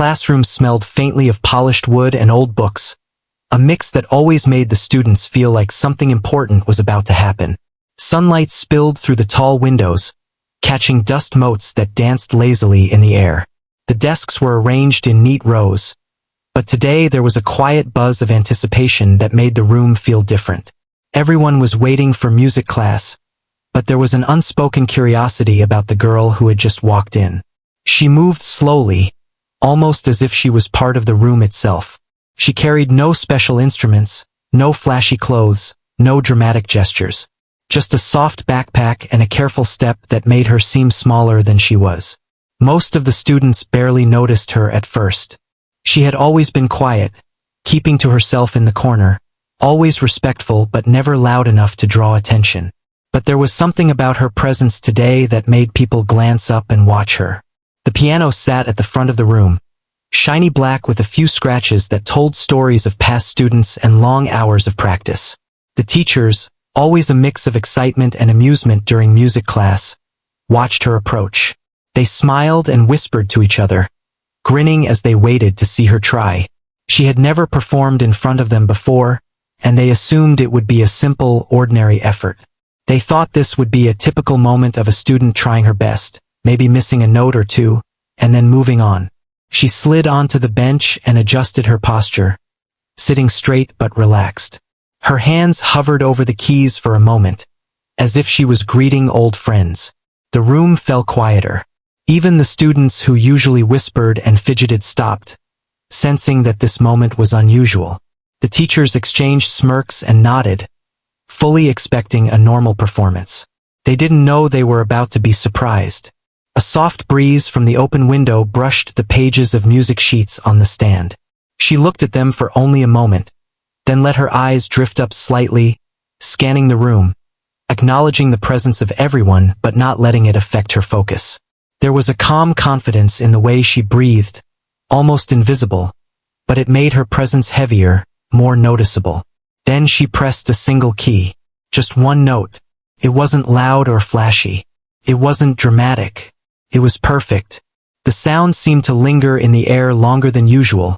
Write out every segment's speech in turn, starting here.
classroom smelled faintly of polished wood and old books, a mix that always made the students feel like something important was about to happen. Sunlight spilled through the tall windows, catching dust motes that danced lazily in the air. The desks were arranged in neat rows, but today there was a quiet buzz of anticipation that made the room feel different. Everyone was waiting for music class, but there was an unspoken curiosity about the girl who had just walked in. She moved slowly, almost as if she was part of the room itself. She carried no special instruments, no flashy clothes, no dramatic gestures. Just a soft backpack and a careful step that made her seem smaller than she was. Most of the students barely noticed her at first. She had always been quiet, keeping to herself in the corner, always respectful but never loud enough to draw attention. But there was something about her presence today that made people glance up and watch her. The piano sat at the front of the room, shiny black with a few scratches that told stories of past students and long hours of practice. The teachers, always a mix of excitement and amusement during music class, watched her approach. They smiled and whispered to each other, grinning as they waited to see her try. She had never performed in front of them before, and they assumed it would be a simple, ordinary effort. They thought this would be a typical moment of a student trying her best, maybe missing a note or two, and then moving on. She slid onto the bench and adjusted her posture, sitting straight but relaxed. Her hands hovered over the keys for a moment, as if she was greeting old friends. The room fell quieter. Even the students who usually whispered and fidgeted stopped, sensing that this moment was unusual. The teachers exchanged smirks and nodded, fully expecting a normal performance. They didn't know they were about to be surprised. A soft breeze from the open window brushed the pages of music sheets on the stand. She looked at them for only a moment, then let her eyes drift up slightly, scanning the room, acknowledging the presence of everyone but not letting it affect her focus. There was a calm confidence in the way she breathed, almost invisible, but it made her presence heavier, more noticeable. Then she pressed a single key, just one note. It wasn't loud or flashy. It wasn't dramatic. It was perfect. The sound seemed to linger in the air longer than usual,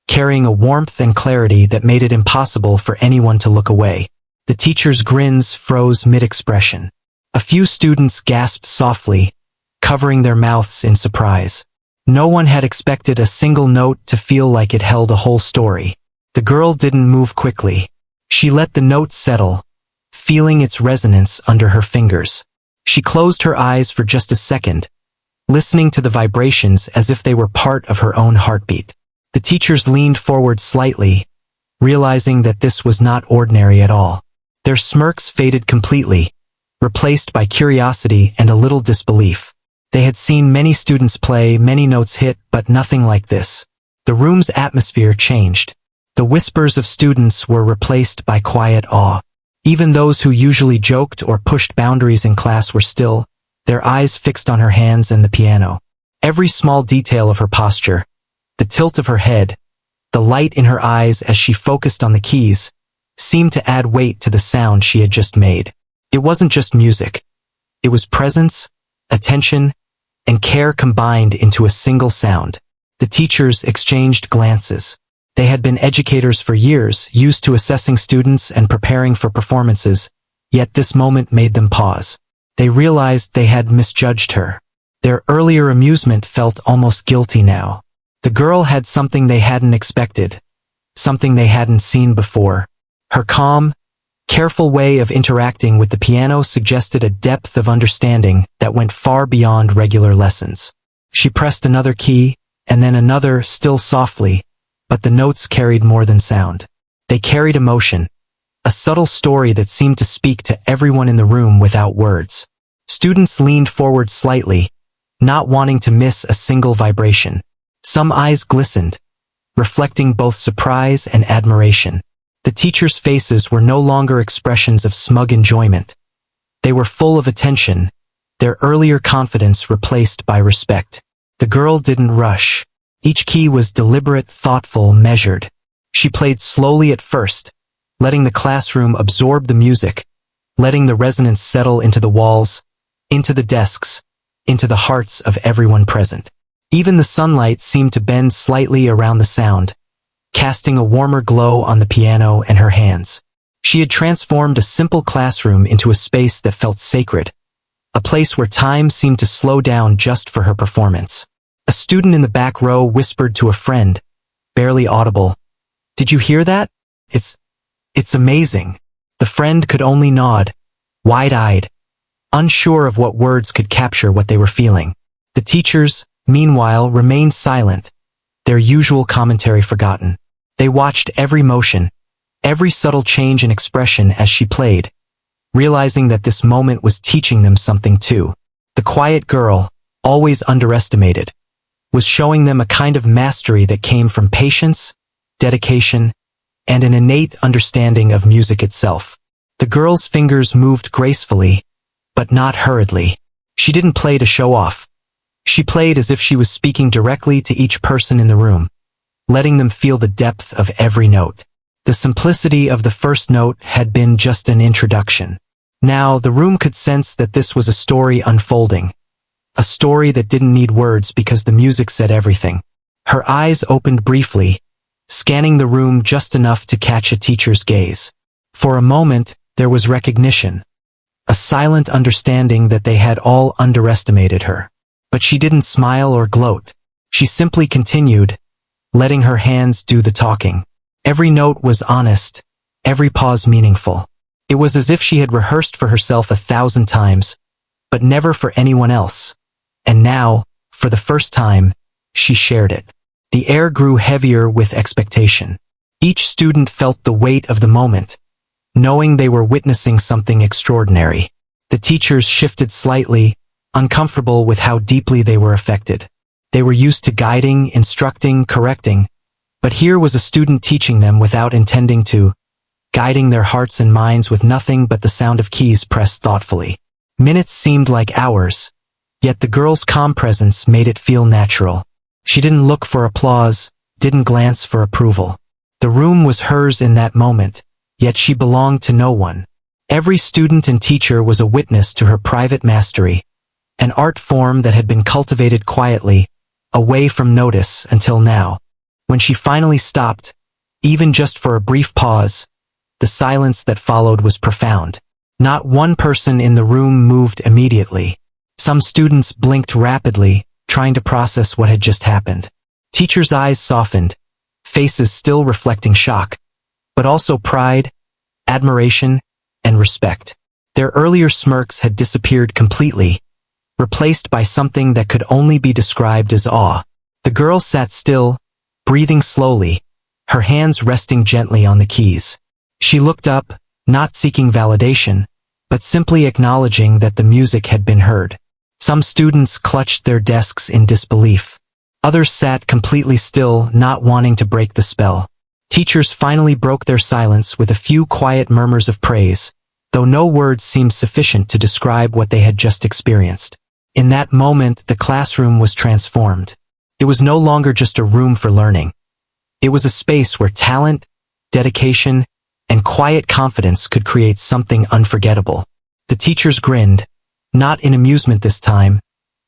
carrying a warmth and clarity that made it impossible for anyone to look away. The teachers' grins froze mid-expression. A few students gasped softly, covering their mouths in surprise. No one had expected a single note to feel like it held a whole story. The girl didn't move quickly. She let the note settle, feeling its resonance under her fingers. She closed her eyes for just a second, listening to the vibrations as if they were part of her own heartbeat. The teachers leaned forward slightly, realizing that this was not ordinary at all. Their smirks faded completely, replaced by curiosity and a little disbelief. They had seen many students play, many notes hit, but nothing like this. The room's atmosphere changed. The whispers of students were replaced by quiet awe. Even those who usually joked or pushed boundaries in class were still, their eyes fixed on her hands and the piano. Every small detail of her posture, the tilt of her head, the light in her eyes as she focused on the keys, seemed to add weight to the sound she had just made. It wasn't just music. It was presence, attention, and care combined into a single sound. The teachers exchanged glances. They had been educators for years, used to assessing students and preparing for performances, yet this moment made them pause. They realized they had misjudged her. Their earlier amusement felt almost guilty now. The girl had something they hadn't expected, something they hadn't seen before. Her calm, careful way of interacting with the piano suggested a depth of understanding that went far beyond regular lessons. She pressed another key, and then another, still softly, but the notes carried more than sound. They carried emotion, a subtle story that seemed to speak to everyone in the room without words. Students leaned forward slightly, not wanting to miss a single vibration. Some eyes glistened, reflecting both surprise and admiration. The teachers' faces were no longer expressions of smug enjoyment. They were full of attention, their earlier confidence replaced by respect. The girl didn't rush. Each key was deliberate, thoughtful, measured. She played slowly at first, letting the classroom absorb the music, letting the resonance settle into the walls, into the desks, into the hearts of everyone present. Even the sunlight seemed to bend slightly around the sound, casting a warmer glow on the piano and her hands. She had transformed a simple classroom into a space that felt sacred, a place where time seemed to slow down just for her performance. A student in the back row whispered to a friend, barely audible, "Did you hear that? It's amazing." The friend could only nod, wide-eyed, unsure of what words could capture what they were feeling. The teachers, meanwhile, remained silent, their usual commentary forgotten. They watched every motion, every subtle change in expression as she played, realizing that this moment was teaching them something too. The quiet girl, always underestimated, was showing them a kind of mastery that came from patience, dedication, and an innate understanding of music itself. The girl's fingers moved gracefully, but not hurriedly. She didn't play to show off. She played as if she was speaking directly to each person in the room, letting them feel the depth of every note. The simplicity of the first note had been just an introduction. Now, the room could sense that this was a story unfolding, a story that didn't need words because the music said everything. Her eyes opened briefly, scanning the room just enough to catch a teacher's gaze. For a moment, there was recognition, a silent understanding that they had all underestimated her. But she didn't smile or gloat. She simply continued, letting her hands do the talking. Every note was honest, every pause meaningful. It was as if she had rehearsed for herself 1,000 times, but never for anyone else. And now, for the first time, she shared it. The air grew heavier with expectation. Each student felt the weight of the moment, knowing they were witnessing something extraordinary. The teachers shifted slightly, uncomfortable with how deeply they were affected. They were used to guiding, instructing, correcting, but here was a student teaching them without intending to, guiding their hearts and minds with nothing but the sound of keys pressed thoughtfully. Minutes seemed like hours, yet the girl's calm presence made it feel natural. She didn't look for applause, didn't glance for approval. The room was hers in that moment, yet she belonged to no one. Every student and teacher was a witness to her private mastery, an art form that had been cultivated quietly, away from notice until now. When she finally stopped, even just for a brief pause, the silence that followed was profound. Not one person in the room moved immediately. Some students blinked rapidly, trying to process what had just happened. Teachers' eyes softened, faces still reflecting shock, but also pride, admiration, and respect. Their earlier smirks had disappeared completely, replaced by something that could only be described as awe. The girl sat still, breathing slowly, her hands resting gently on the keys. She looked up, not seeking validation, but simply acknowledging that the music had been heard. Some students clutched their desks in disbelief. Others sat completely still, not wanting to break the spell. Teachers finally broke their silence with a few quiet murmurs of praise, though no words seemed sufficient to describe what they had just experienced. In that moment, the classroom was transformed. It was no longer just a room for learning. It was a space where talent, dedication, and quiet confidence could create something unforgettable. The teachers grinned, not in amusement this time,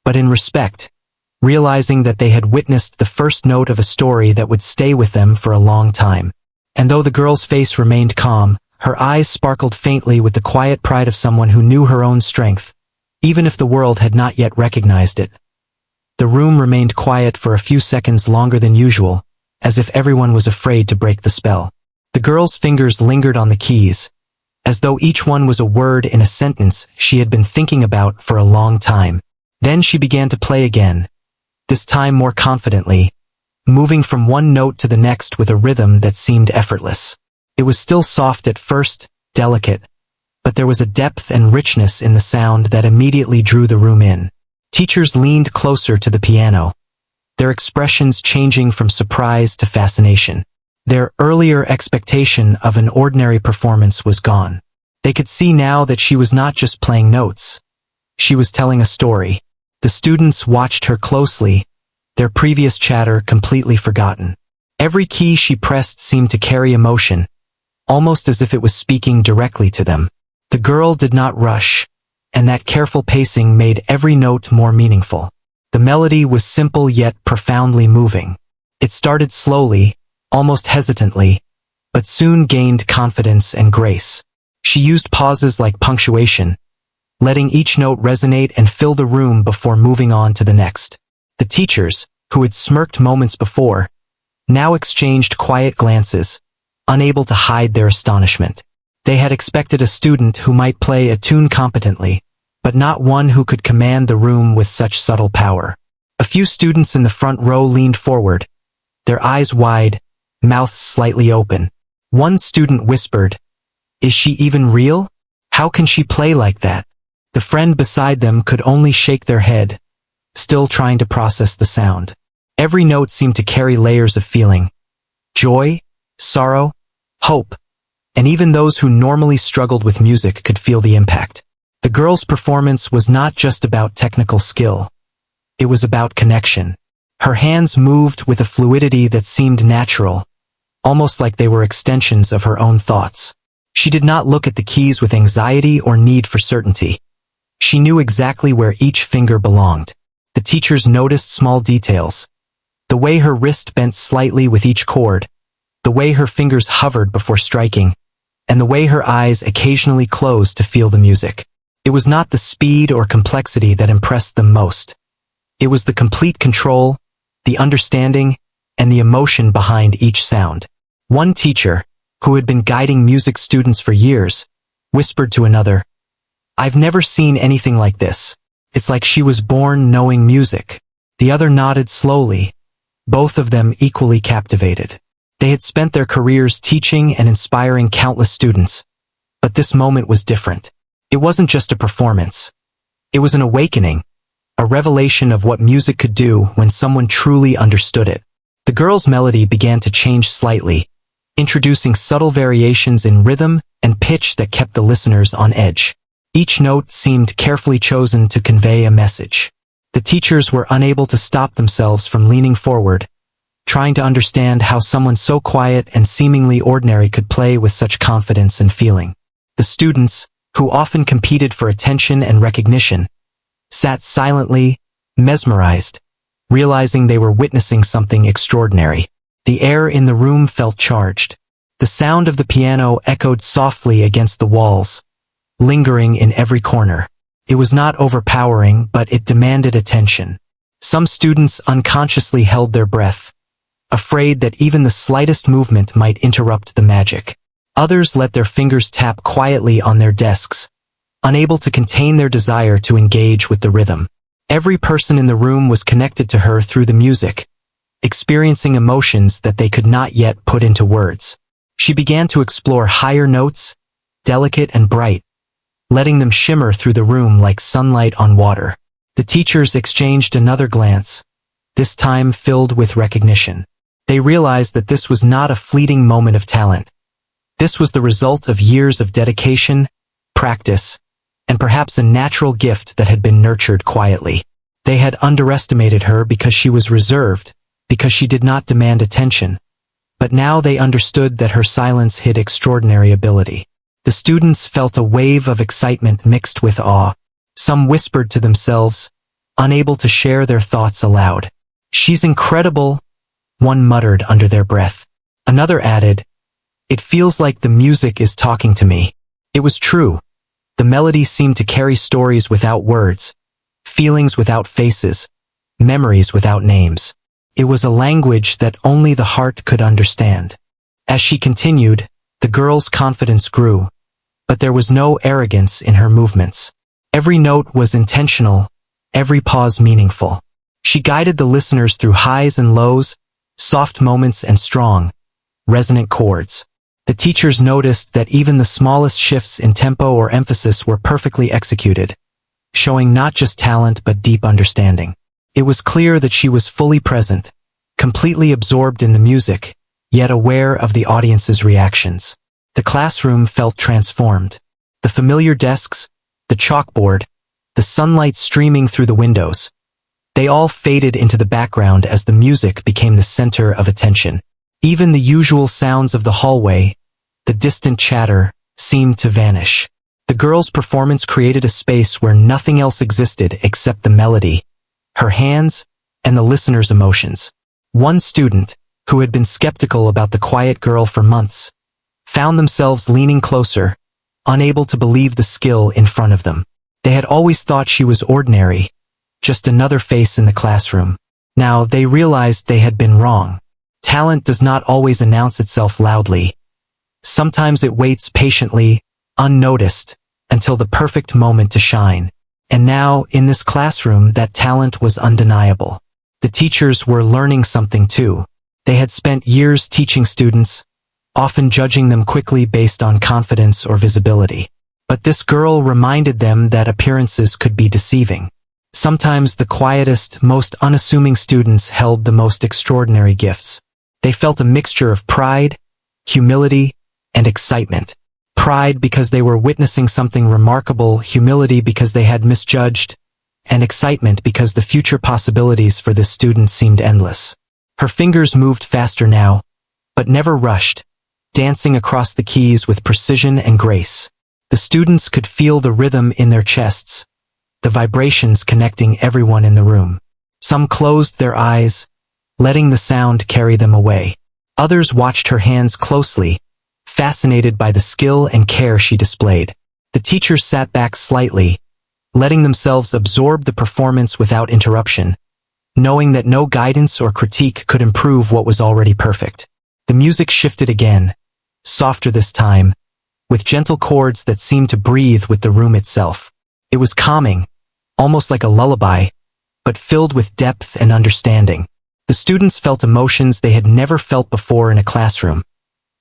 but in respect, realizing that they had witnessed the first note of a story that would stay with them for a long time. And though the girl's face remained calm, her eyes sparkled faintly with the quiet pride of someone who knew her own strength, even if the world had not yet recognized it. The room remained quiet for a few seconds longer than usual, as if everyone was afraid to break the spell. The girl's fingers lingered on the keys, as though each one was a word in a sentence she had been thinking about for a long time. Then she began to play again, this time more confidently, moving from one note to the next with a rhythm that seemed effortless. It was still soft at first, delicate, but there was a depth and richness in the sound that immediately drew the room in. Teachers leaned closer to the piano, their expressions changing from surprise to fascination. Their earlier expectation of an ordinary performance was gone. They could see now that she was not just playing notes. She was telling a story. The students watched her closely, their previous chatter completely forgotten. Every key she pressed seemed to carry emotion, almost as if it was speaking directly to them. The girl did not rush, and that careful pacing made every note more meaningful. The melody was simple yet profoundly moving. It started slowly, almost hesitantly, but soon gained confidence and grace. She used pauses like punctuation, letting each note resonate and fill the room before moving on to the next. The teachers, who had smirked moments before, now exchanged quiet glances, unable to hide their astonishment. They had expected a student who might play a tune competently, but not one who could command the room with such subtle power. A few students in the front row leaned forward, their eyes wide, mouths slightly open. One student whispered, "Is she even real? How can she play like that?" The friend beside them could only shake their head, still trying to process the sound. Every note seemed to carry layers of feeling: joy, sorrow, hope, and even those who normally struggled with music could feel the impact. The girl's performance was not just about technical skill. It was about connection. Her hands moved with a fluidity that seemed natural, almost like they were extensions of her own thoughts. She did not look at the keys with anxiety or need for certainty. She knew exactly where each finger belonged. The teachers noticed small details: the way her wrist bent slightly with each chord, the way her fingers hovered before striking, and the way her eyes occasionally closed to feel the music. It was not the speed or complexity that impressed them most. It was the complete control, the understanding, and the emotion behind each sound. One teacher, who had been guiding music students for years, whispered to another, "I've never seen anything like this. It's like she was born knowing music." The other nodded slowly, both of them equally captivated. They had spent their careers teaching and inspiring countless students, but this moment was different. It wasn't just a performance. It was an awakening, a revelation of what music could do when someone truly understood it. The girl's melody began to change slightly, introducing subtle variations in rhythm and pitch that kept the listeners on edge. Each note seemed carefully chosen to convey a message. The teachers were unable to stop themselves from leaning forward, trying to understand how someone so quiet and seemingly ordinary could play with such confidence and feeling. The students, who often competed for attention and recognition, sat silently, mesmerized, realizing they were witnessing something extraordinary. The air in the room felt charged. The sound of the piano echoed softly against the walls, lingering in every corner. It was not overpowering, but it demanded attention. Some students unconsciously held their breath, afraid that even the slightest movement might interrupt the magic. Others let their fingers tap quietly on their desks, unable to contain their desire to engage with the rhythm. Every person in the room was connected to her through the music, experiencing emotions that they could not yet put into words. She began to explore higher notes, delicate and bright, letting them shimmer through the room like sunlight on water. The teachers exchanged another glance, this time filled with recognition. They realized that this was not a fleeting moment of talent. This was the result of years of dedication, practice, and perhaps a natural gift that had been nurtured quietly. They had underestimated her because she was reserved, because she did not demand attention. But now they understood that her silence hid extraordinary ability. The students felt a wave of excitement mixed with awe. Some whispered to themselves, unable to share their thoughts aloud. "She's incredible," one muttered under their breath. Another added, "It feels like the music is talking to me." It was true. The melody seemed to carry stories without words, feelings without faces, memories without names. It was a language that only the heart could understand. As she continued, the girl's confidence grew, but there was no arrogance in her movements. Every note was intentional, every pause meaningful. She guided the listeners through highs and lows, soft moments and strong, resonant chords. The teachers noticed that even the smallest shifts in tempo or emphasis were perfectly executed, showing not just talent but deep understanding. It was clear that she was fully present, completely absorbed in the music, yet aware of the audience's reactions. The classroom felt transformed. The familiar desks, the chalkboard, the sunlight streaming through the windows, they all faded into the background as the music became the center of attention. Even the usual sounds of the hallway, the distant chatter, seemed to vanish. The girl's performance created a space where nothing else existed except the melody, her hands, and the listener's emotions. One student, who had been skeptical about the quiet girl for months, found themselves leaning closer, unable to believe the skill in front of them. They had always thought she was ordinary, just another face in the classroom. Now they realized they had been wrong. Talent does not always announce itself loudly. Sometimes it waits patiently, unnoticed, until the perfect moment to shine. And now, in this classroom, that talent was undeniable. The teachers were learning something too. They had spent years teaching students, often judging them quickly based on confidence or visibility. But this girl reminded them that appearances could be deceiving. Sometimes the quietest, most unassuming students held the most extraordinary gifts. They felt a mixture of pride, humility, and excitement. Pride because they were witnessing something remarkable, humility because they had misjudged, and excitement because the future possibilities for this student seemed endless. Her fingers moved faster now, but never rushed, dancing across the keys with precision and grace. The students could feel the rhythm in their chests, the vibrations connecting everyone in the room. Some closed their eyes, letting the sound carry them away. Others watched her hands closely, fascinated by the skill and care she displayed. The teachers sat back slightly, letting themselves absorb the performance without interruption, knowing that no guidance or critique could improve what was already perfect. The music shifted again, softer this time, with gentle chords that seemed to breathe with the room itself. It was calming, almost like a lullaby, but filled with depth and understanding. The students felt emotions they had never felt before in a classroom,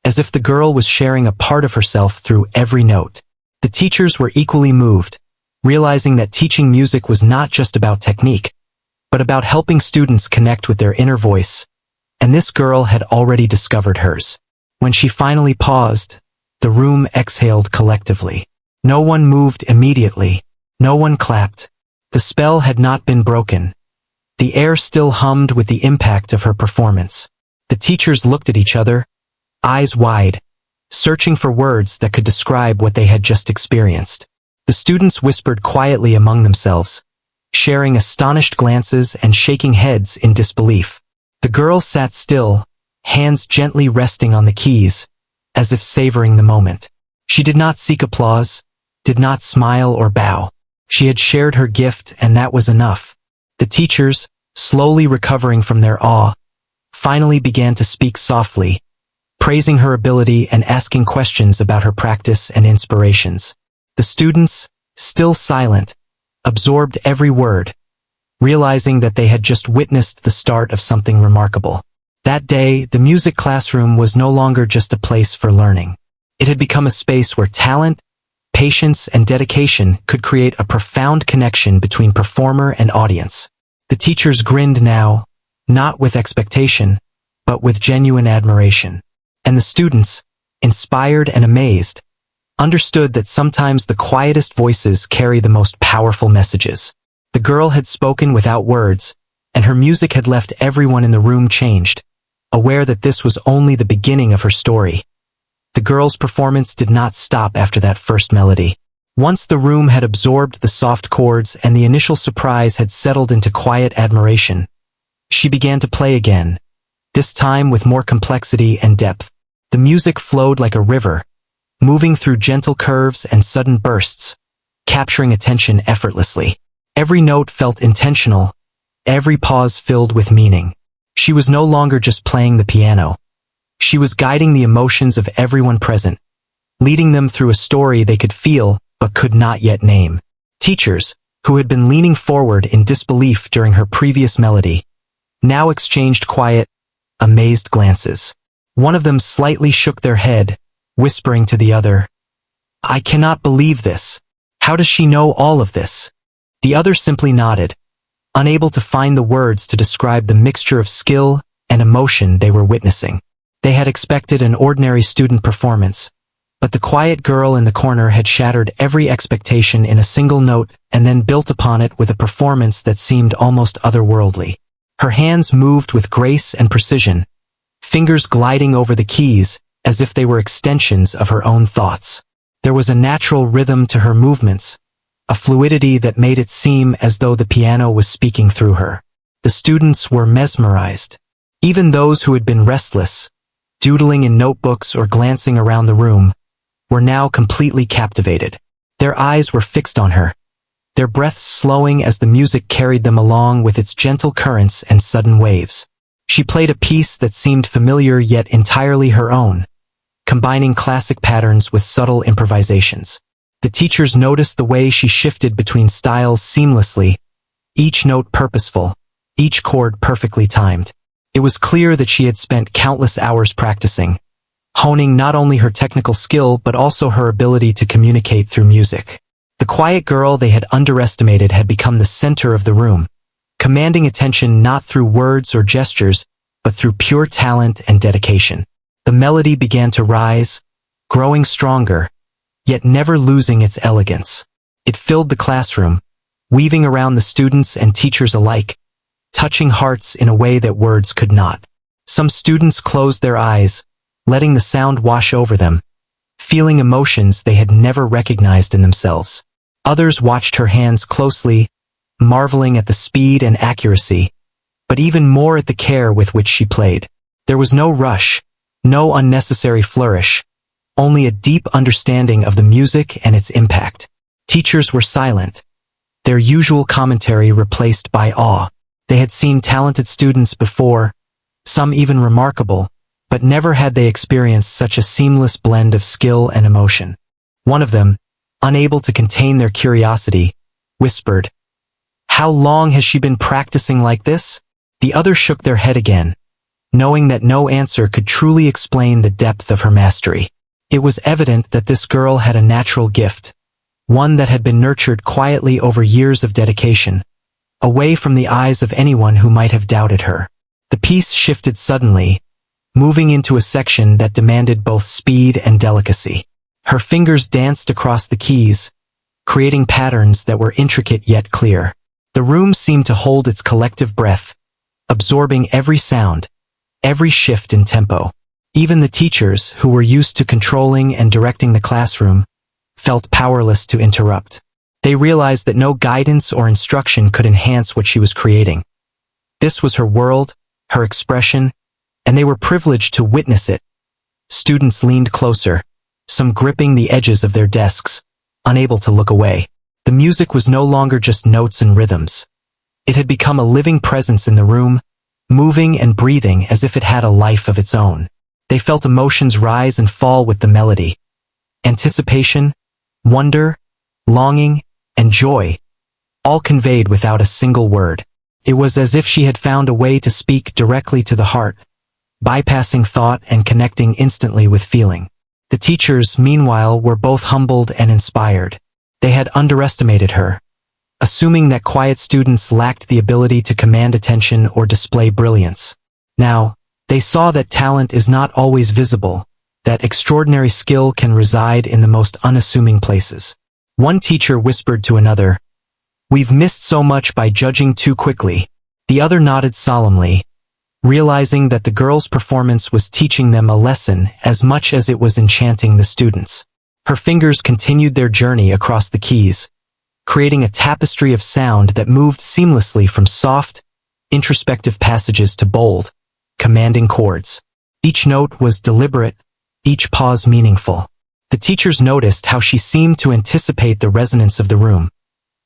as if the girl was sharing a part of herself through every note. The teachers were equally moved, realizing that teaching music was not just about technique, but about helping students connect with their inner voice, and this girl had already discovered hers. When she finally paused, the room exhaled collectively. No one moved immediately. No one clapped. The spell had not been broken. The air still hummed with the impact of her performance. The teachers looked at each other, eyes wide, searching for words that could describe what they had just experienced. The students whispered quietly among themselves, sharing astonished glances and shaking heads in disbelief. The girl sat still, hands gently resting on the keys, as if savoring the moment. She did not seek applause, did not smile or bow. She had shared her gift, and that was enough. The teachers, slowly recovering from their awe, finally began to speak softly, praising her ability and asking questions about her practice and inspirations. The students, still silent, absorbed every word, realizing that they had just witnessed the start of something remarkable. That day, the music classroom was no longer just a place for learning. It had become a space where talent, patience, and dedication could create a profound connection between performer and audience. The teachers grinned now, not with expectation, but with genuine admiration. And the students, inspired and amazed, understood that sometimes the quietest voices carry the most powerful messages. The girl had spoken without words, and her music had left everyone in the room changed, aware that this was only the beginning of her story. The girl's performance did not stop after that first melody. Once the room had absorbed the soft chords and the initial surprise had settled into quiet admiration, she began to play again, this time with more complexity and depth. The music flowed like a river, moving through gentle curves and sudden bursts, capturing attention effortlessly. Every note felt intentional, every pause filled with meaning. She was no longer just playing the piano. She was guiding the emotions of everyone present, leading them through a story they could feel but could not yet name. Teachers, who had been leaning forward in disbelief during her previous melody, now exchanged quiet, amazed glances. One of them slightly shook their head, whispering to the other, "I cannot believe this. How does she know all of this?" The other simply nodded, unable to find the words to describe the mixture of skill and emotion they were witnessing. They had expected an ordinary student performance, but the quiet girl in the corner had shattered every expectation in a single note and then built upon it with a performance that seemed almost otherworldly. Her hands moved with grace and precision, fingers gliding over the keys as if they were extensions of her own thoughts. There was a natural rhythm to her movements, a fluidity that made it seem as though the piano was speaking through her. The students were mesmerized. Even those who had been restless, doodling in notebooks or glancing around the room, were now completely captivated. Their eyes were fixed on her, their breaths slowing as the music carried them along with its gentle currents and sudden waves. She played a piece that seemed familiar yet entirely her own, combining classic patterns with subtle improvisations. The teachers noticed the way she shifted between styles seamlessly, each note purposeful, each chord perfectly timed. It was clear that she had spent countless hours practicing, honing not only her technical skill but also her ability to communicate through music. The quiet girl they had underestimated had become the center of the room, commanding attention not through words or gestures, but through pure talent and dedication. The melody began to rise, growing stronger, yet never losing its elegance. It filled the classroom, weaving around the students and teachers alike, touching hearts in a way that words could not. Some students closed their eyes, letting the sound wash over them, feeling emotions they had never recognized in themselves. Others watched her hands closely, marveling at the speed and accuracy, but even more at the care with which she played. There was no rush, no unnecessary flourish, only a deep understanding of the music and its impact. Teachers were silent, their usual commentary replaced by awe. They had seen talented students before, some even remarkable, but never had they experienced such a seamless blend of skill and emotion. One of them, unable to contain their curiosity, whispered, "How long has she been practicing like this?" The others shook their head again, knowing that no answer could truly explain the depth of her mastery. It was evident that this girl had a natural gift, one that had been nurtured quietly over years of dedication, away from the eyes of anyone who might have doubted her. The piece shifted suddenly, moving into a section that demanded both speed and delicacy. Her fingers danced across the keys, creating patterns that were intricate yet clear. The room seemed to hold its collective breath, absorbing every sound, every shift in tempo. Even the teachers, who were used to controlling and directing the classroom, felt powerless to interrupt. They realized that no guidance or instruction could enhance what she was creating. This was her world, her expression, and they were privileged to witness it. Students leaned closer, some gripping the edges of their desks, unable to look away. The music was no longer just notes and rhythms. It had become a living presence in the room, moving and breathing as if it had a life of its own. They felt emotions rise and fall with the melody. Anticipation, wonder, longing, and joy, all conveyed without a single word. It was as if she had found a way to speak directly to the heart, bypassing thought and connecting instantly with feeling. The teachers, meanwhile, were both humbled and inspired. They had underestimated her, assuming that quiet students lacked the ability to command attention or display brilliance. Now, they saw that talent is not always visible, that extraordinary skill can reside in the most unassuming places. One teacher whispered to another, "We've missed so much by judging too quickly." The other nodded solemnly, realizing that the girl's performance was teaching them a lesson as much as it was enchanting the students. Her fingers continued their journey across the keys, creating a tapestry of sound that moved seamlessly from soft, introspective passages to bold, commanding chords. Each note was deliberate, each pause meaningful. The teachers noticed how she seemed to anticipate the resonance of the room,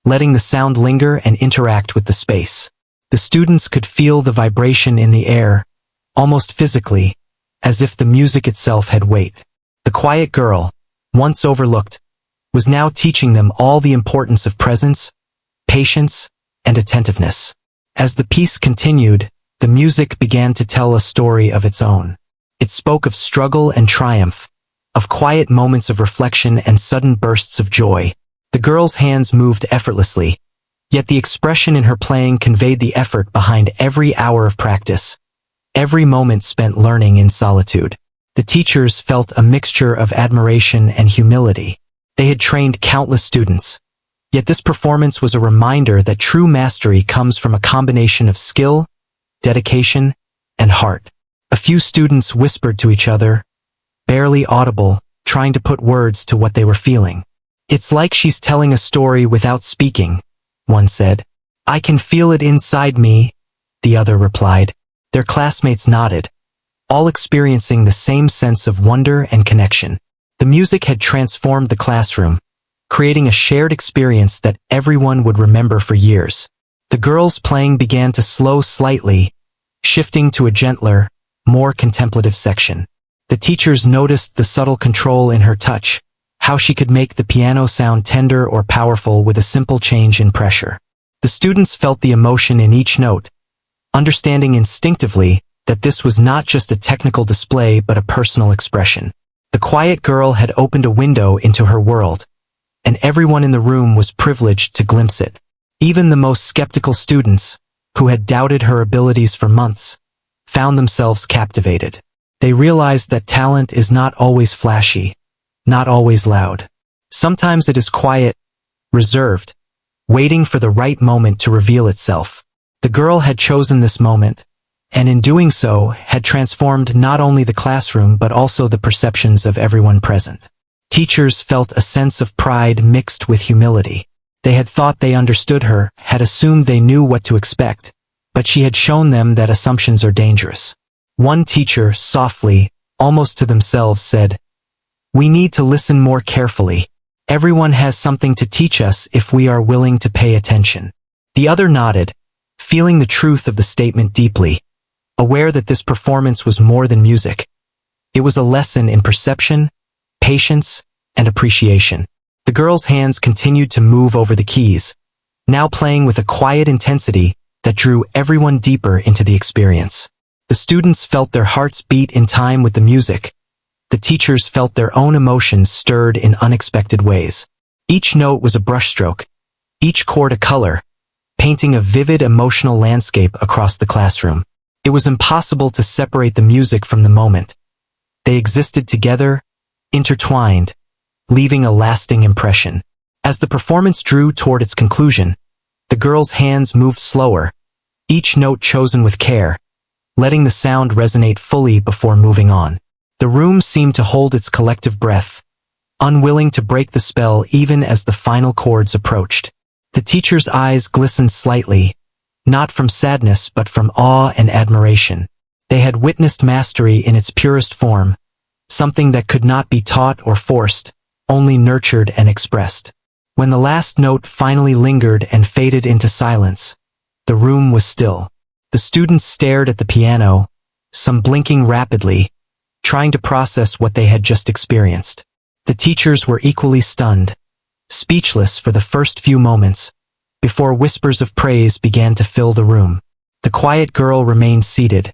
letting the sound linger and interact with the space. The students could feel the vibration in the air, almost physically, as if the music itself had weight. The quiet girl, once overlooked, was now teaching them all the importance of presence, patience, and attentiveness. As the piece continued, the music began to tell a story of its own. It spoke of struggle and triumph, of quiet moments of reflection and sudden bursts of joy. The girl's hands moved effortlessly, yet the expression in her playing conveyed the effort behind every hour of practice, every moment spent learning in solitude. The teachers felt a mixture of admiration and humility. They had trained countless students, yet this performance was a reminder that true mastery comes from a combination of skill, dedication, and heart. A few students whispered to each other, barely audible, trying to put words to what they were feeling. "It's like she's telling a story without speaking," one said. "I can feel it inside me," the other replied. Their classmates nodded, all experiencing the same sense of wonder and connection. The music had transformed the classroom, creating a shared experience that everyone would remember for years. The girl's playing began to slow slightly, shifting to a gentler, more contemplative section. The teachers noticed the subtle control in her touch, how she could make the piano sound tender or powerful with a simple change in pressure. The students felt the emotion in each note, understanding instinctively that this was not just a technical display but a personal expression. The quiet girl had opened a window into her world, and everyone in the room was privileged to glimpse it. Even the most skeptical students, who had doubted her abilities for months, found themselves captivated. They realized that talent is not always flashy, not always loud. Sometimes it is quiet, reserved, waiting for the right moment to reveal itself. The girl had chosen this moment, and in doing so, had transformed not only the classroom but also the perceptions of everyone present. Teachers felt a sense of pride mixed with humility. They had thought they understood her, had assumed they knew what to expect, but she had shown them that assumptions are dangerous. One teacher, softly, almost to themselves, said, "We need to listen more carefully. Everyone has something to teach us if we are willing to pay attention." The other nodded, feeling the truth of the statement deeply, aware that this performance was more than music. It was a lesson in perception, patience, and appreciation. The girl's hands continued to move over the keys, now playing with a quiet intensity that drew everyone deeper into the experience. The students felt their hearts beat in time with the music. The teachers felt their own emotions stirred in unexpected ways. Each note was a brushstroke, each chord a color, painting a vivid emotional landscape across the classroom. It was impossible to separate the music from the moment. They existed together, intertwined, leaving a lasting impression. As the performance drew toward its conclusion, the girl's hands moved slower, each note chosen with care, letting the sound resonate fully before moving on. The room seemed to hold its collective breath, unwilling to break the spell even as the final chords approached. The teacher's eyes glistened slightly, not from sadness but from awe and admiration. They had witnessed mastery in its purest form, something that could not be taught or forced, only nurtured and expressed. When the last note finally lingered and faded into silence, the room was still. The students stared at the piano, some blinking rapidly, trying to process what they had just experienced. The teachers were equally stunned, speechless for the first few moments, before whispers of praise began to fill the room. The quiet girl remained seated,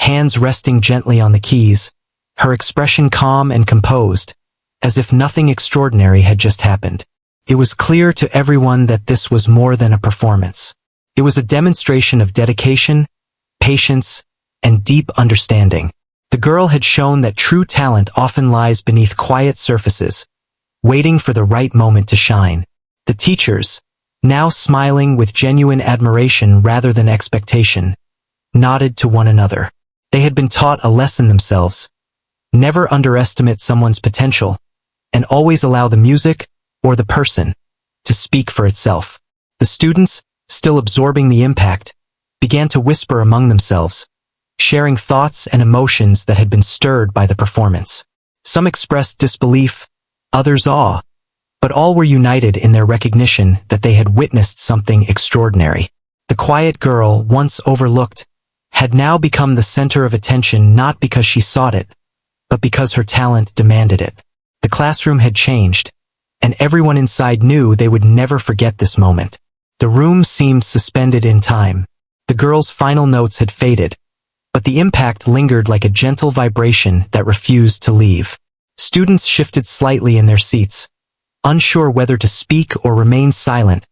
hands resting gently on the keys, her expression calm and composed, as if nothing extraordinary had just happened. It was clear to everyone that this was more than a performance. It was a demonstration of dedication, patience, and deep understanding. The girl had shown that true talent often lies beneath quiet surfaces, waiting for the right moment to shine. The teachers, now smiling with genuine admiration rather than expectation, nodded to one another. They had been taught a lesson themselves: never underestimate someone's potential, and always allow the music, or the person, to speak for itself. The students, still absorbing the impact, began to whisper among themselves, sharing thoughts and emotions that had been stirred by the performance. Some expressed disbelief, others awe, but all were united in their recognition that they had witnessed something extraordinary. The quiet girl, once overlooked, had now become the center of attention not because she sought it, but because her talent demanded it. The classroom had changed, and everyone inside knew they would never forget this moment. The room seemed suspended in time. The girl's final notes had faded, but the impact lingered like a gentle vibration that refused to leave. Students shifted slightly in their seats, unsure whether to speak or remain silent,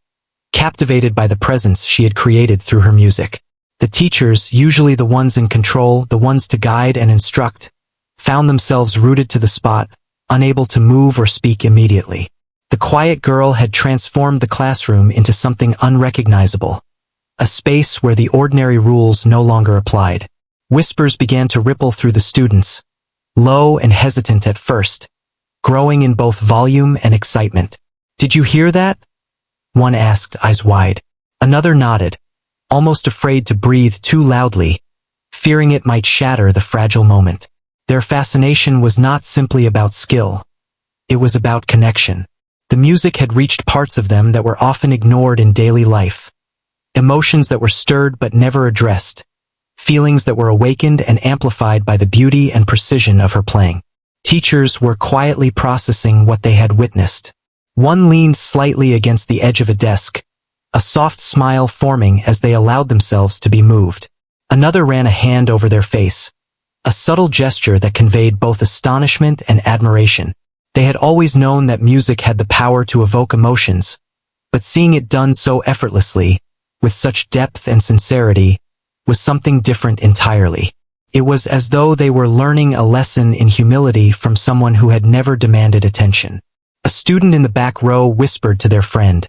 captivated by the presence she had created through her music. The teachers, usually the ones in control, the ones to guide and instruct, found themselves rooted to the spot, unable to move or speak immediately. The quiet girl had transformed the classroom into something unrecognizable, a space where the ordinary rules no longer applied. Whispers began to ripple through the students, low and hesitant at first, growing in both volume and excitement. "Did you hear that?" one asked, eyes wide. Another nodded, almost afraid to breathe too loudly, fearing it might shatter the fragile moment. Their fascination was not simply about skill. It was about connection. The music had reached parts of them that were often ignored in daily life. Emotions that were stirred but never addressed. Feelings that were awakened and amplified by the beauty and precision of her playing. Teachers were quietly processing what they had witnessed. One leaned slightly against the edge of a desk, a soft smile forming as they allowed themselves to be moved. Another ran a hand over their face, a subtle gesture that conveyed both astonishment and admiration. They had always known that music had the power to evoke emotions, but seeing it done so effortlessly, with such depth and sincerity, was something different entirely. It was as though they were learning a lesson in humility from someone who had never demanded attention. A student in the back row whispered to their friend,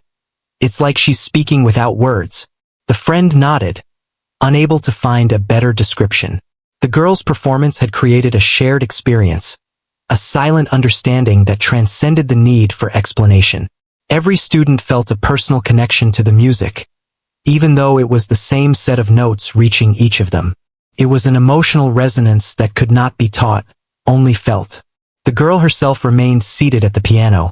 "It's like she's speaking without words." The friend nodded, unable to find a better description. The girls' performance had created a shared experience, a silent understanding that transcended the need for explanation. Every student felt a personal connection to the music, even though it was the same set of notes reaching each of them. It was an emotional resonance that could not be taught, only felt. The girl herself remained seated at the piano,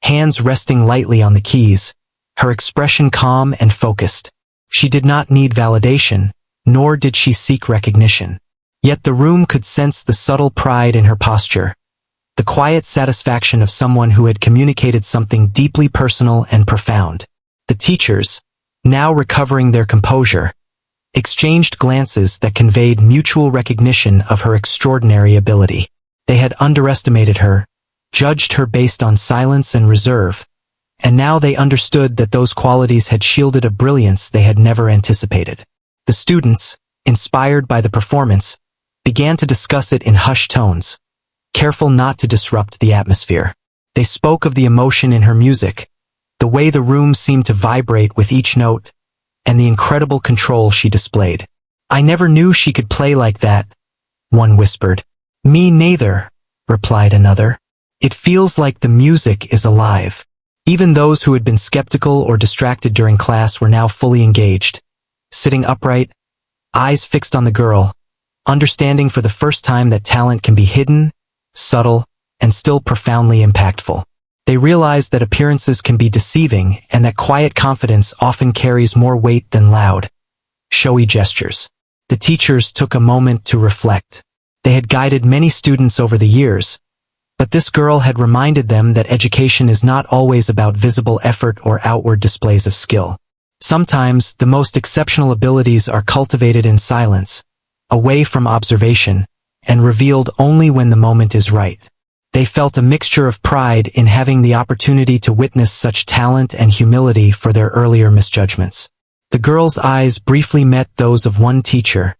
hands resting lightly on the keys, her expression calm and focused. She did not need validation, nor did she seek recognition. Yet the room could sense the subtle pride in her posture, the quiet satisfaction of someone who had communicated something deeply personal and profound. The teachers, now recovering their composure, exchanged glances that conveyed mutual recognition of her extraordinary ability. They had underestimated her, judged her based on silence and reserve, and now they understood that those qualities had shielded a brilliance they had never anticipated. The students, inspired by the performance, began to discuss it in hushed tones, careful not to disrupt the atmosphere. They spoke of the emotion in her music, the way the room seemed to vibrate with each note, and the incredible control she displayed. "I never knew she could play like that," one whispered. "Me neither," replied another. "It feels like the music is alive." Even those who had been skeptical or distracted during class were now fully engaged, sitting upright, eyes fixed on the girl, understanding for the first time that talent can be hidden, subtle, and still profoundly impactful. They realized that appearances can be deceiving and that quiet confidence often carries more weight than loud, showy gestures. The teachers took a moment to reflect. They had guided many students over the years, but this girl had reminded them that education is not always about visible effort or outward displays of skill. Sometimes, the most exceptional abilities are cultivated in silence, away from observation, and revealed only when the moment is right. They felt a mixture of pride in having the opportunity to witness such talent and humility for their earlier misjudgments. The girl's eyes briefly met those of one teacher,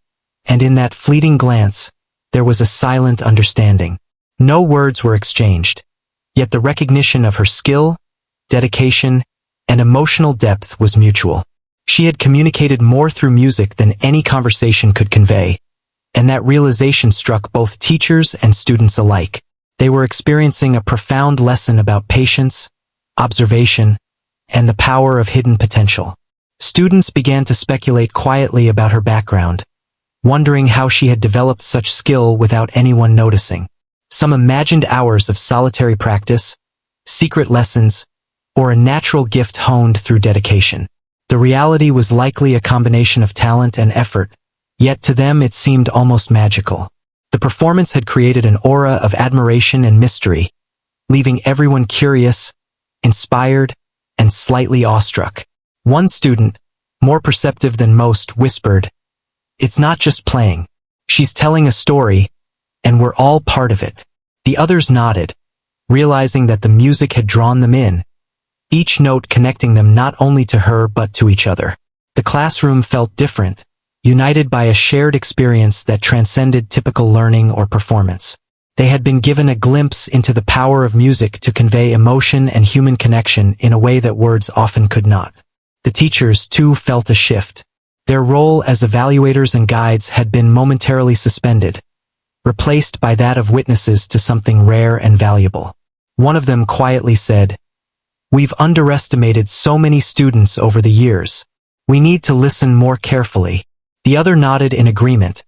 and in that fleeting glance, there was a silent understanding. No words were exchanged, yet the recognition of her skill, dedication, and emotional depth was mutual. She had communicated more through music than any conversation could convey, and that realization struck both teachers and students alike. They were experiencing a profound lesson about patience, observation, and the power of hidden potential. Students began to speculate quietly about her background, wondering how she had developed such skill without anyone noticing. Some imagined hours of solitary practice, secret lessons, or a natural gift honed through dedication. The reality was likely a combination of talent and effort, yet to them it seemed almost magical. The performance had created an aura of admiration and mystery, leaving everyone curious, inspired, and slightly awestruck. One student, more perceptive than most, whispered, "It's not just playing. She's telling a story, and we're all part of it." The others nodded, realizing that the music had drawn them in, each note connecting them not only to her but to each other. The classroom felt different, united by a shared experience that transcended typical learning or performance. They had been given a glimpse into the power of music to convey emotion and human connection in a way that words often could not. The teachers, too, felt a shift. Their role as evaluators and guides had been momentarily suspended, replaced by that of witnesses to something rare and valuable. One of them quietly said, We've underestimated so many students over the years. We need to listen more carefully." The other nodded in agreement,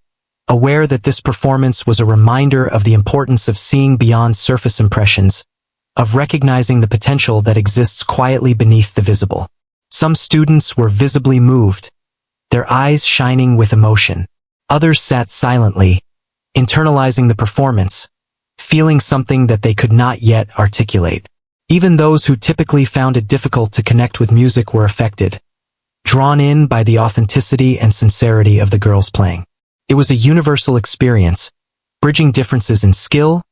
aware that this performance was a reminder of the importance of seeing beyond surface impressions, of recognizing the potential that exists quietly beneath the visible. Some students were visibly moved, their eyes shining with emotion. Others sat silently, internalizing the performance, feeling something that they could not yet articulate. Even those who typically found it difficult to connect with music were affected, drawn in by the authenticity and sincerity of the girls playing. It was a universal experience, bridging differences in skill,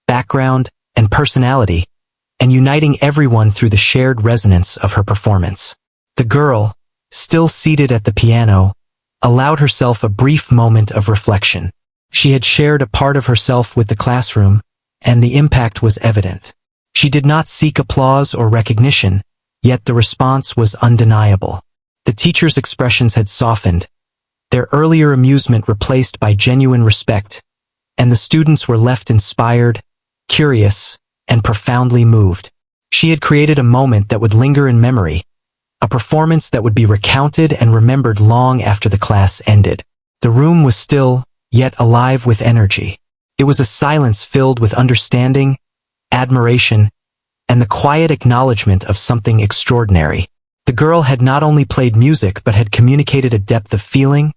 background, and personality, and uniting everyone through the shared resonance of her performance. The girl, still seated at the piano, allowed herself a brief moment of reflection. She had shared a part of herself with the classroom, and the impact was evident. She did not seek applause or recognition, yet the response was undeniable. The teachers' expressions had softened, their earlier amusement replaced by genuine respect, and the students were left inspired, curious, and profoundly moved. She had created a moment that would linger in memory, a performance that would be recounted and remembered long after the class ended. The room was still, yet alive with energy. It was a silence filled with understanding, admiration, and the quiet acknowledgement of something extraordinary. The girl had not only played music but had communicated a depth of feeling,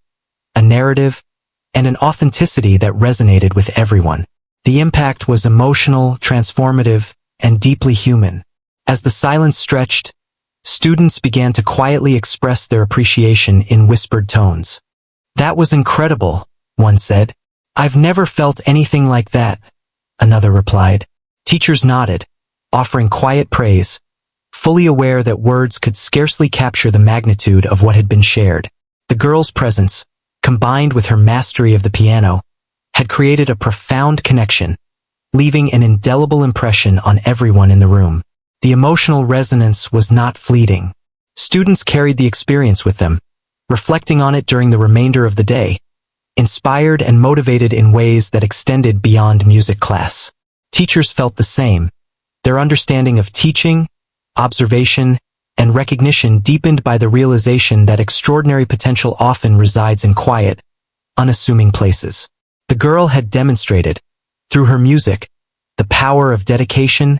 a narrative, and an authenticity that resonated with everyone. The impact was emotional, transformative, and deeply human. As the silence stretched, students began to quietly express their appreciation in whispered tones. "That was incredible," one said. "I've never felt anything like that," another replied. Teachers nodded, offering quiet praise, fully aware that words could scarcely capture the magnitude of what had been shared. The girl's presence, combined with her mastery of the piano, had created a profound connection, leaving an indelible impression on everyone in the room. The emotional resonance was not fleeting. Students carried the experience with them, reflecting on it during the remainder of the day, inspired and motivated in ways that extended beyond music class. Teachers felt the same. Their understanding of teaching, observation, and recognition deepened by the realization that extraordinary potential often resides in quiet, unassuming places. The girl had demonstrated, through her music, the power of dedication,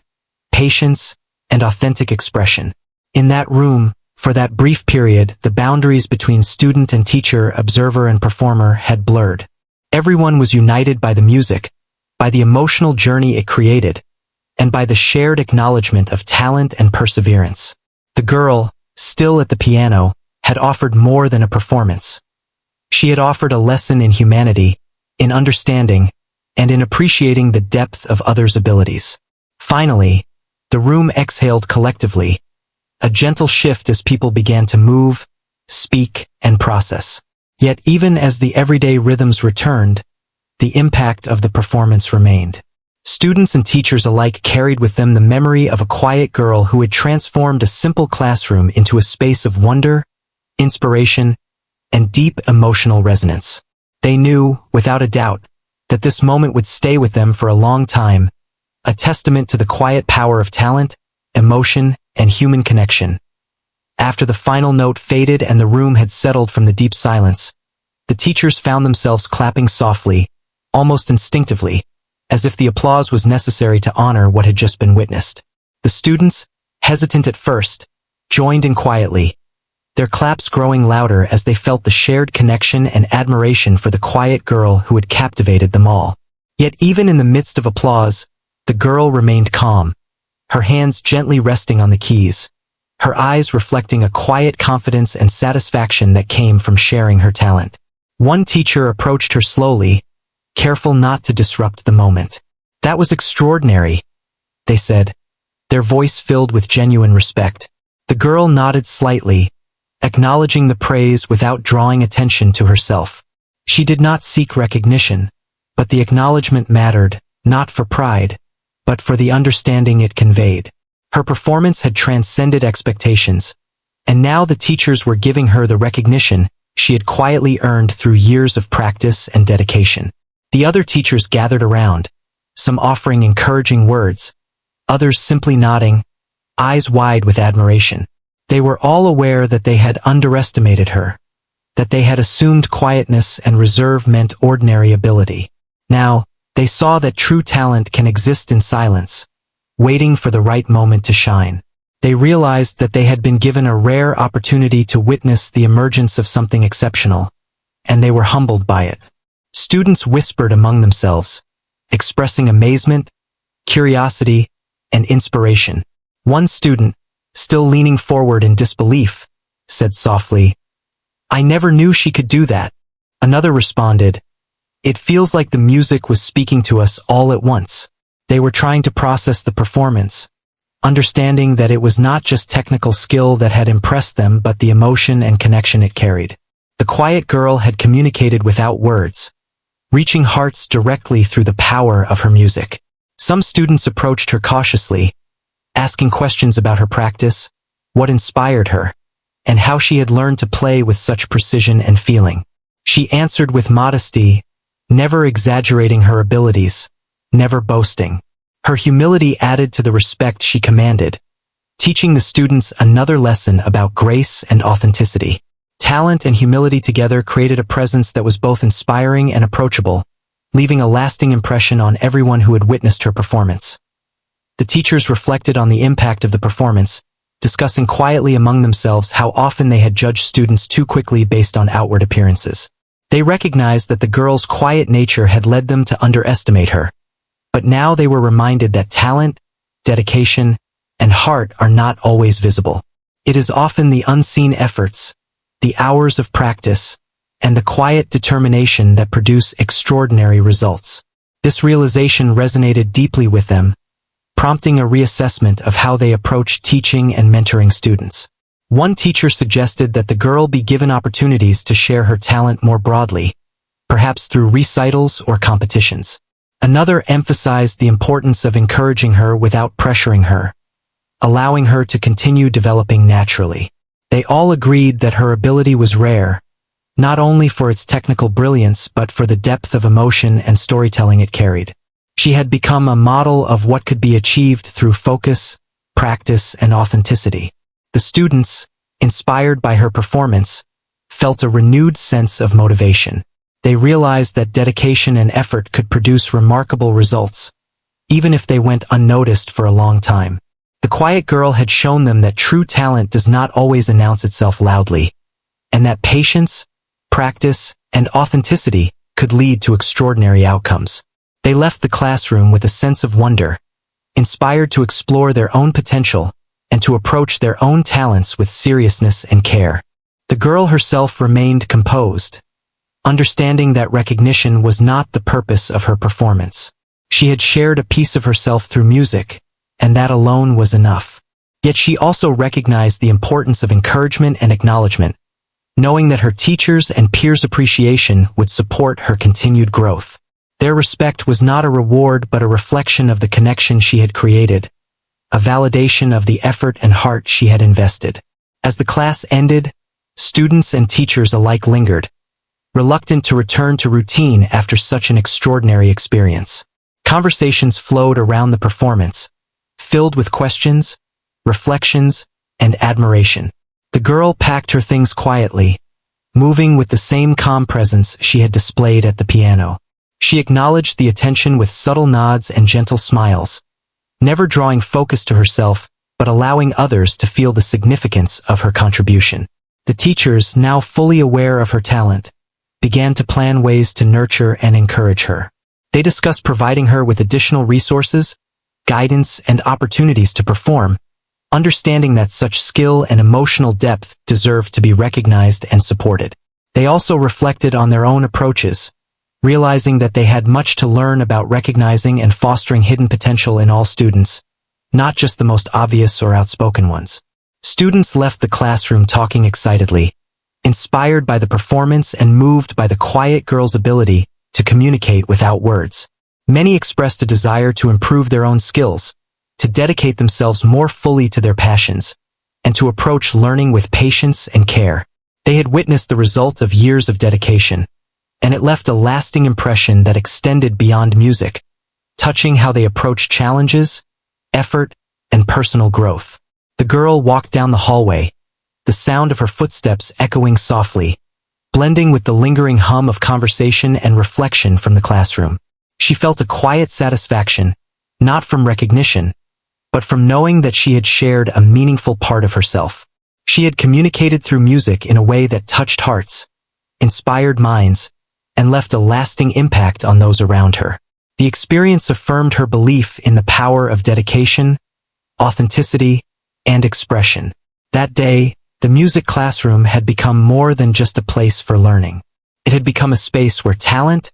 patience, and authentic expression. In that room, for that brief period, the boundaries between student and teacher, observer and performer had blurred. Everyone was united by the music, by the emotional journey it created, and by the shared acknowledgement of talent and perseverance. The girl, still at the piano, had offered more than a performance. She had offered a lesson in humanity, in understanding, and in appreciating the depth of others' abilities. Finally, the room exhaled collectively, a gentle shift as people began to move, speak, and process. Yet even as the everyday rhythms returned, the impact of the performance remained. Students and teachers alike carried with them the memory of a quiet girl who had transformed a simple classroom into a space of wonder, inspiration, and deep emotional resonance. They knew, without a doubt, that this moment would stay with them for a long time, a testament to the quiet power of talent, emotion, and human connection. After the final note faded and the room had settled from the deep silence, the teachers found themselves clapping softly, almost instinctively, as if the applause was necessary to honor what had just been witnessed. The students, hesitant at first, joined in quietly, their claps growing louder as they felt the shared connection and admiration for the quiet girl who had captivated them all. Yet even in the midst of applause, the girl remained calm, her hands gently resting on the keys, her eyes reflecting a quiet confidence and satisfaction that came from sharing her talent. One teacher approached her slowly, careful not to disrupt the moment. "That was extraordinary," they said, their voice filled with genuine respect. The girl nodded slightly, acknowledging the praise without drawing attention to herself. She did not seek recognition, but the acknowledgement mattered, not for pride, but for the understanding it conveyed. Her performance had transcended expectations, and now the teachers were giving her the recognition she had quietly earned through years of practice and dedication. The other teachers gathered around, some offering encouraging words, others simply nodding, eyes wide with admiration. They were all aware that they had underestimated her, that they had assumed quietness and reserve meant ordinary ability. Now, they saw that true talent can exist in silence, waiting for the right moment to shine. They realized that they had been given a rare opportunity to witness the emergence of something exceptional, and they were humbled by it. Students whispered among themselves, expressing amazement, curiosity, and inspiration. One student, still leaning forward in disbelief, said softly, "I never knew she could do that." Another responded, "It feels like the music was speaking to us all at once." They were trying to process the performance, understanding that it was not just technical skill that had impressed them but the emotion and connection it carried. The quiet girl had communicated without words, reaching hearts directly through the power of her music. Some students approached her cautiously, asking questions about her practice, what inspired her, and how she had learned to play with such precision and feeling. She answered with modesty, never exaggerating her abilities, never boasting. Her humility added to the respect she commanded, teaching the students another lesson about grace and authenticity. Talent and humility together created a presence that was both inspiring and approachable, leaving a lasting impression on everyone who had witnessed her performance. The teachers reflected on the impact of the performance, discussing quietly among themselves how often they had judged students too quickly based on outward appearances. They recognized that the girl's quiet nature had led them to underestimate her, but now they were reminded that talent, dedication, and heart are not always visible. It is often the unseen efforts, the hours of practice, and the quiet determination that produce extraordinary results. This realization resonated deeply with them, prompting a reassessment of how they approach teaching and mentoring students. One teacher suggested that the girl be given opportunities to share her talent more broadly, perhaps through recitals or competitions. Another emphasized the importance of encouraging her without pressuring her, allowing her to continue developing naturally. They all agreed that her ability was rare, not only for its technical brilliance but for the depth of emotion and storytelling it carried. She had become a model of what could be achieved through focus, practice, and authenticity. The students, inspired by her performance, felt a renewed sense of motivation. They realized that dedication and effort could produce remarkable results, even if they went unnoticed for a long time. The quiet girl had shown them that true talent does not always announce itself loudly, and that patience, practice, and authenticity could lead to extraordinary outcomes. They left the classroom with a sense of wonder, inspired to explore their own potential and to approach their own talents with seriousness and care. The girl herself remained composed, understanding that recognition was not the purpose of her performance. She had shared a piece of herself through music, and that alone was enough. Yet she also recognized the importance of encouragement and acknowledgement, knowing that her teachers' and peers' appreciation would support her continued growth. Their respect was not a reward but a reflection of the connection she had created, a validation of the effort and heart she had invested. As the class ended, students and teachers alike lingered, reluctant to return to routine after such an extraordinary experience. Conversations flowed around the performance, filled with questions, reflections, and admiration. The girl packed her things quietly, moving with the same calm presence she had displayed at the piano. She acknowledged the attention with subtle nods and gentle smiles, never drawing focus to herself, but allowing others to feel the significance of her contribution. The teachers, now fully aware of her talent, began to plan ways to nurture and encourage her. They discussed providing her with additional resources, guidance, and opportunities to perform, understanding that such skill and emotional depth deserved to be recognized and supported. They also reflected on their own approaches, realizing that they had much to learn about recognizing and fostering hidden potential in all students, not just the most obvious or outspoken ones. Students left the classroom talking excitedly, inspired by the performance and moved by the quiet girl's ability to communicate without words. Many expressed a desire to improve their own skills, to dedicate themselves more fully to their passions, and to approach learning with patience and care. They had witnessed the result of years of dedication, and it left a lasting impression that extended beyond music, touching how they approach challenges, effort, and personal growth. The girl walked down the hallway, the sound of her footsteps echoing softly, blending with the lingering hum of conversation and reflection from the classroom. She felt a quiet satisfaction, not from recognition, but from knowing that she had shared a meaningful part of herself. She had communicated through music in a way that touched hearts, inspired minds, and left a lasting impact on those around her. The experience affirmed her belief in the power of dedication, authenticity, and expression. That day, the music classroom had become more than just a place for learning. It had become a space where talent,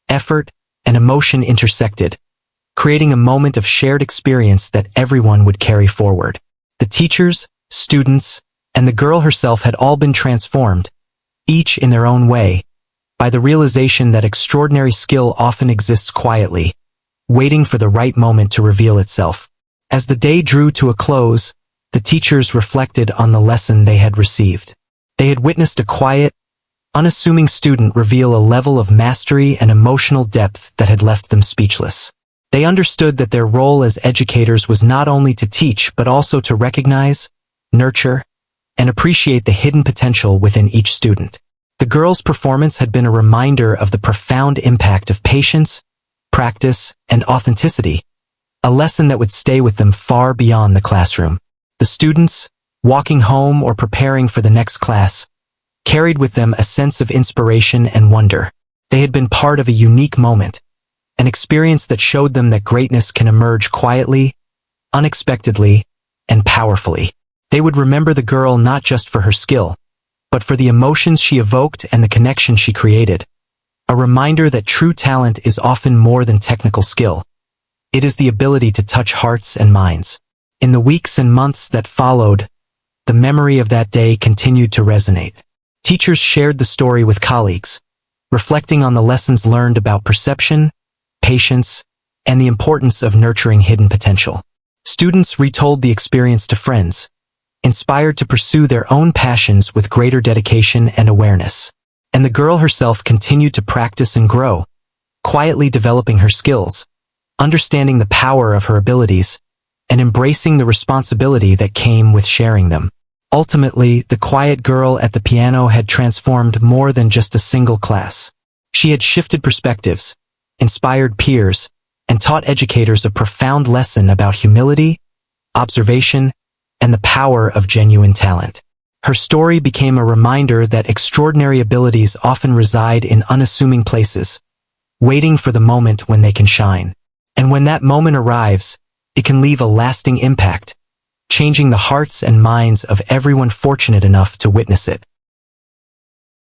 effort, and emotion intersected, creating a moment of shared experience that everyone would carry forward. The teachers, students, and the girl herself had all been transformed, each in their own way, by the realization that extraordinary skill often exists quietly, waiting for the right moment to reveal itself. As the day drew to a close, the teachers reflected on the lesson they had received. They had witnessed a quiet, unassuming student reveal a level of mastery and emotional depth that had left them speechless. They understood that their role as educators was not only to teach but also to recognize, nurture, and appreciate the hidden potential within each student. The girl's performance had been a reminder of the profound impact of patience, practice, and authenticity, a lesson that would stay with them far beyond the classroom. The students, walking home or preparing for the next class, carried with them a sense of inspiration and wonder. They had been part of a unique moment, an experience that showed them that greatness can emerge quietly, unexpectedly, and powerfully. They would remember the girl not just for her skill, but for the emotions she evoked and the connection she created. A reminder that true talent is often more than technical skill. It is the ability to touch hearts and minds. In the weeks and months that followed, the memory of that day continued to resonate. Teachers shared the story with colleagues, reflecting on the lessons learned about perception, patience, and the importance of nurturing hidden potential. Students retold the experience to friends, inspired to pursue their own passions with greater dedication and awareness. And the girl herself continued to practice and grow, quietly developing her skills, understanding the power of her abilities, and embracing the responsibility that came with sharing them. Ultimately, the quiet girl at the piano had transformed more than just a single class. She had shifted perspectives, inspired peers, and taught educators a profound lesson about humility, observation, and the power of genuine talent. Her story became a reminder that extraordinary abilities often reside in unassuming places, waiting for the moment when they can shine. And when that moment arrives, it can leave a lasting impact, changing the hearts and minds of everyone fortunate enough to witness it.